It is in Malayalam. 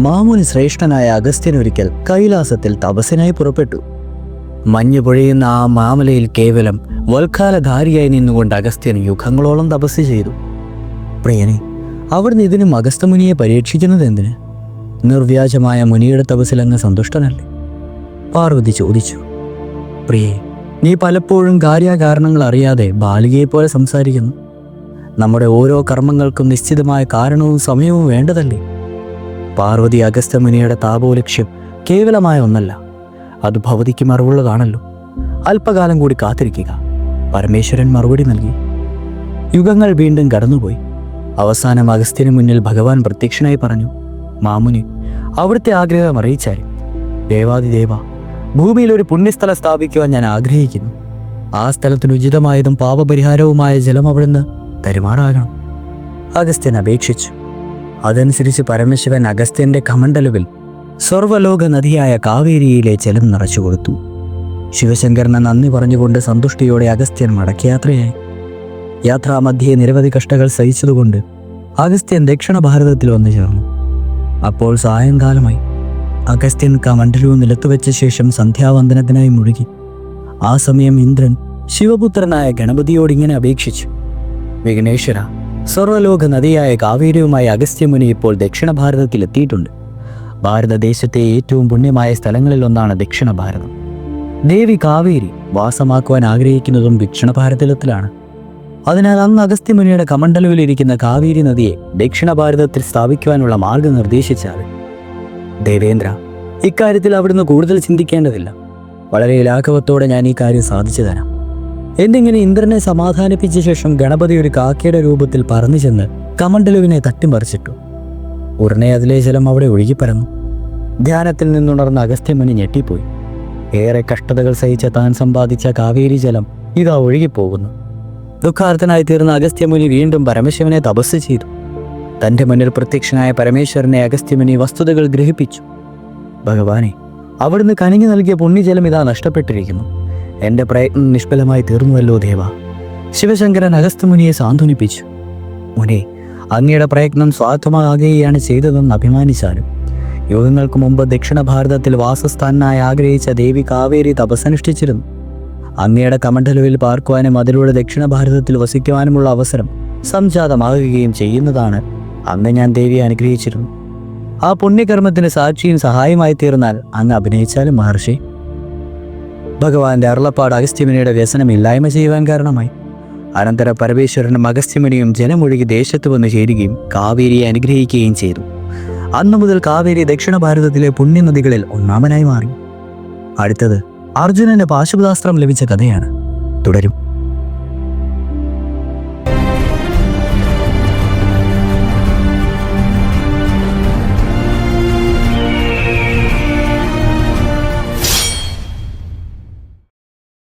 മാമുനി ശ്രേഷ്ഠനായ അഗസ്ത്യൻ ഒരിക്കൽ കൈലാസത്തിൽ തപസ്സിനായി പുറപ്പെട്ടു. മഞ്ഞ് പൊഴിയുന്ന ആ മാമലയിൽ കേവലം വൽക്കാലധാരിയായി നിന്നുകൊണ്ട് അഗസ്ത്യൻ യുഗങ്ങളോളം തപസ് ചെയ്തു. പ്രിയനെ, അവിടുന്ന് ഇതിനും അഗസ്ത്യമുനിയെ പരീക്ഷിക്കുന്നത് എന്തിന്? നിർവ്യാജമായ മുനിയുടെ തപസ്സിൽ അങ്ങ് സന്തുഷ്ടനല്ലേ? പാർവതി ചോദിച്ചു. പ്രിയേ, നീ പലപ്പോഴും കാര്യകാരണങ്ങൾ അറിയാതെ ബാലികയെപ്പോലെ സംസാരിക്കുന്നു. നമ്മുടെ ഓരോ കർമ്മങ്ങൾക്കും നിശ്ചിതമായ കാരണവും സമയവും വേണ്ടതല്ലേ? പാർവതി, അഗസ്ത്യമുനിയുടെ താപോലക്ഷ്യം കേവലമായ ഒന്നല്ല, അത് ഭവതിക്ക് മറുപുള്ളതാണല്ലോ. അല്പകാലം കൂടി കാത്തിരിക്കുക. പരമേശ്വരൻ മറുപടി നൽകി. യുഗങ്ങൾ വീണ്ടും കടന്നുപോയി. അവസാനം അഗസ്ത്യന് മുന്നിൽ ഭഗവാൻ പ്രത്യക്ഷനായി പറഞ്ഞു, മാമുനി, അവിടുത്തെ ആഗ്രഹം അറിയിച്ചാൽ. ദേവാദിദേവ, ഭൂമിയിൽ ഒരു പുണ്യസ്ഥലം സ്ഥാപിക്കുവാൻ ഞാൻ ആഗ്രഹിക്കുന്നു. ആ സ്ഥലത്തിന് ഉചിതമായതും പാപപരിഹാരവുമായ ജലം അവിടുന്ന് തരുമാറാകണം. അഗസ്ത്യൻ അപേക്ഷിച്ചു. അതനുസരിച്ച് പരമശിവൻ അഗസ്ത്യന്റെ കമണ്ഡലുവിൽ സർവ്വലോക നദിയായ കാവേരിയിലെ ജലം നിറച്ചു കൊടുത്തു. ശിവശങ്കരന് നന്ദി പറഞ്ഞുകൊണ്ട് സന്തുഷ്ടിയോടെ അഗസ്ത്യൻ മടക്കയാത്രയായി. യാത്രാമധ്യേ നിരവധി കഷ്ടങ്ങൾ സഹിച്ചതുകൊണ്ട് അഗസ്ത്യൻ ദക്ഷിണ ഭാരതത്തിൽ വന്നു ചേർന്നു. അപ്പോൾ സായങ്കാലമായി. അഗസ്ത്യൻ കമണ്ഡലവും നിലത്തുവെച്ച ശേഷം സന്ധ്യാവന്ദനത്തിനായി മുഴുകി. ആ സമയം ഇന്ദ്രൻ ശിവപുത്രനായ ഗണപതിയോട് ഇങ്ങനെ അപേക്ഷിച്ചു. വിഘ്നേശ്വര, സർവ്വലോക നദിയായ കാവേരിയുമായി അഗസ്ത്യമുനി ഇപ്പോൾ ദക്ഷിണ ഭാരതത്തിൽ എത്തിയിട്ടുണ്ട്. ഭാരതദേശത്തെ ഏറ്റവും പുണ്യമായ സ്ഥലങ്ങളിൽ ഒന്നാണ് ദക്ഷിണ ഭാരതം. ദേവി കാവേരി വാസമാക്കുവാൻ ആഗ്രഹിക്കുന്നതും ദക്ഷിണ ഭാരതത്തിലാണ്. അതിനാൽ അന്ന് അഗസ്ത്യമുനിയുടെ കമണ്ഡലുവിലിരിക്കുന്ന കാവേരി നദിയെ ദക്ഷിണ ഭാരതത്തിൽ സ്ഥാപിക്കുവാനുള്ള മാർഗം നിർദ്ദേശിച്ചാൽ. ദേവേന്ദ്ര, ഇക്കാര്യത്തിൽ അവിടുന്ന് കൂടുതൽ ചിന്തിക്കേണ്ടതില്ല. വളരെ ലാഘവത്തോടെ ഞാൻ ഈ കാര്യം സാധിച്ചു തരാം. എന്നിങ്ങനെ ഇന്ദ്രനെ സമാധാനിപ്പിച്ച ശേഷം ഗണപതി ഒരു കാക്കയുടെ രൂപത്തിൽ പറന്നു ചെന്ന് കമണ്ഡലുവിനെ തട്ടിമറിച്ചിട്ടു. ഉടനെ അതിലെ ജലം അവിടെ ഒഴുകിപ്പരന്നു. ധ്യാനത്തിൽ നിന്നുണർന്ന അഗസ്ത്യമുനി ഞെട്ടിപ്പോയി. ഏറെ കഷ്ടതകൾ സഹിച്ച താൻ സമ്പാദിച്ച കാവേരി ജലം ഇതാ ഒഴുകിപ്പോകുന്നു. ദുഃഖാർത്ഥനായി തീർന്ന അഗസ്ത്യമുനി വീണ്ടും പരമശിവനെ തപസ് ചെയ്തു. തൻ്റെ മുന്നിൽ പ്രത്യക്ഷനായ പരമേശ്വരനെ അഗസ്ത്യമുനി വസ്തുതകൾ ഗ്രഹിപ്പിച്ചു. ഭഗവാനെ, അവിടുന്ന് കനിഞ്ഞു നൽകിയ പുണ്യജലം ഇതാ നഷ്ടപ്പെട്ടിരിക്കുന്നു. എൻ്റെ പ്രയത്നം നിഷ്ഫലമായി തീർന്നുവല്ലോ ദേവ. ശിവശങ്കരൻ അഗസ്ത്യമുനിയെ സാന്ത്വനിപ്പിച്ചു. മുനെ, അങ്ങയുടെ പ്രയത്നം സ്വാർത്ഥമാകുകയാണ് ചെയ്തതെന്ന് അഭിമാനിച്ചാലും യുഗങ്ങൾക്ക് മുമ്പ് ദക്ഷിണ ഭാരതത്തിൽ വാസസ്ഥാനായി ആഗ്രഹിച്ച ദേവി കാവേരി തപസ്സനുഷ്ഠിച്ചിരുന്നു. അങ്ങയുടെ കമണ്ഡലുവിൽ പാർക്കുവാനും അതിലൂടെ ദക്ഷിണ ഭാരതത്തിൽ വസിക്കുവാനുമുള്ള അവസരം സംജാതമാകുകയും ചെയ്യുന്നതാണ് അന്ന് ഞാൻ ദേവിയെ അനുഗ്രഹിച്ചിരുന്നു. ആ പുണ്യകർമ്മത്തിന് സാക്ഷിയും സഹായമായി തീർന്നാൽ അങ്ങ് അഭിനയിച്ചാലും മഹർഷി. ഭഗവാന്റെ അരുളപ്പാട് അഗസ്ത്യമുനിയുടെ വ്യസനം ഇല്ലായ്മ ചെയ്യുവാൻ കാരണമായി. അനന്തരം പരമേശ്വരനും അഗസ്ത്യമുനിയും ജനമൊഴുകി ദേശത്ത് വന്ന് ചേരുകയും കാവേരിയെ അനുഗ്രഹിക്കുകയും ചെയ്തു. അന്നു മുതൽ കാവേരി ദക്ഷിണ ഭാരതത്തിലെ പുണ്യനദികളിൽ ഒന്നാമനായി മാറി. അടുത്തത് അർജുനന് പാശുപതാസ്ത്രം ലഭിച്ച കഥയാണ്. തുടരും.